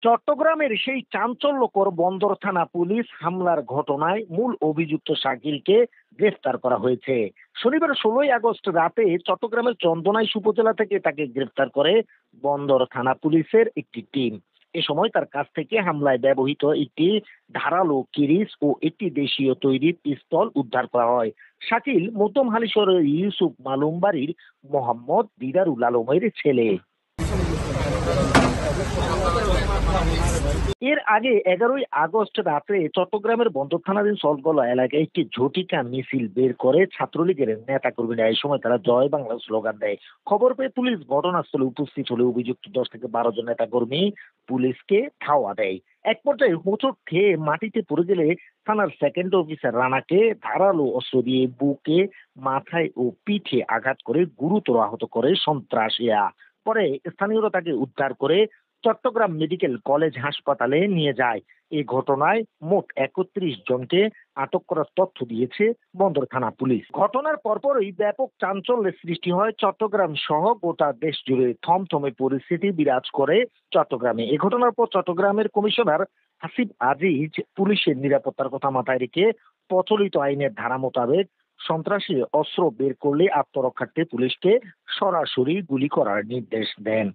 চট্টগ্রামের সেই চাঞ্চল্যকর বন্দর থানা পুলিশ হামলার ঘটনায় মূল অভিযুক্ত শাকিলকে গ্রেফতার করা হয়েছে। শনিবার 16 আগস্ট রাতে চট্টগ্রামের চন্দনাইশ উপজেলা থেকে তাকে গ্রেফতার করে বন্দর থানা পুলিশের একটি টিম। এ সময় তার কাছ থেকে হামলায় ব্যবহৃত একটি ধারালো কিরিচ ও একটি দেশীয় তৈরি পিস্তল উদ্ধার করা হয়। শাকিল মধ্যম হালিশহরের ইউসুফ মালুম বাড়ির মোহাম্মদ দিদারুল আলমের ছেলে। এর আগে 11 আগস্ট রাতে চট্টগ্রামের বন্দর থানাধীন সলগলা এলাকায় একটি ঝটিকা মিছিল বের করে ছাত্রলীগের নেতাকর্মীরা। এই সময় তারা জয় বাংলা স্লোগান দেয়। খবর পেয়ে পুলিশ ঘটনাস্থলে উপস্থিত হলে অভিযুক্ত 10 থেকে 12 জন নেতাকর্মী পুলিশকে ধাওয়া দেয়। এক পর্যায়ে হোঁচট খেয়ে মাটিতে পড়ে গেলে থানার সেকেন্ড অফিসার রানাকে ধারালো অস্ত্র দিয়ে বুকে, মাথায় ও পিঠে আঘাত করে গুরুতর আহত করে সন্ত্রাসীরা। পরে স্থানীয়রা তাকে উদ্ধার করে চট্টগ্রাম মেডিকেল কলেজ হাসপাতালে নিয়ে যায়। এই ঘটনায় মোট 31 জনকে আটক করার তথ্য দিয়েছে বন্দর থানা পুলিশ। ঘটনার পরপরই ব্যাপক চাঞ্চল্যের সৃষ্টি হয় চট্টগ্রাম সহ গোটা দেশ জুড়ে। থমথমে পরিস্থিতি বিরাজ করে চট্টগ্রামে। এ ঘটনার পর চট্টগ্রামের কমিশনার হাসিব আজিজ পুলিশের নিরাপত্তার কথা মাথায় রেখে প্রচলিত আইনের ধারা মোতাবেক সন্ত্রাসী অস্ত্র বের করলে আত্মরক্ষার্থে পুলিশকে সরাসরি গুলি করার নির্দেশ দেন।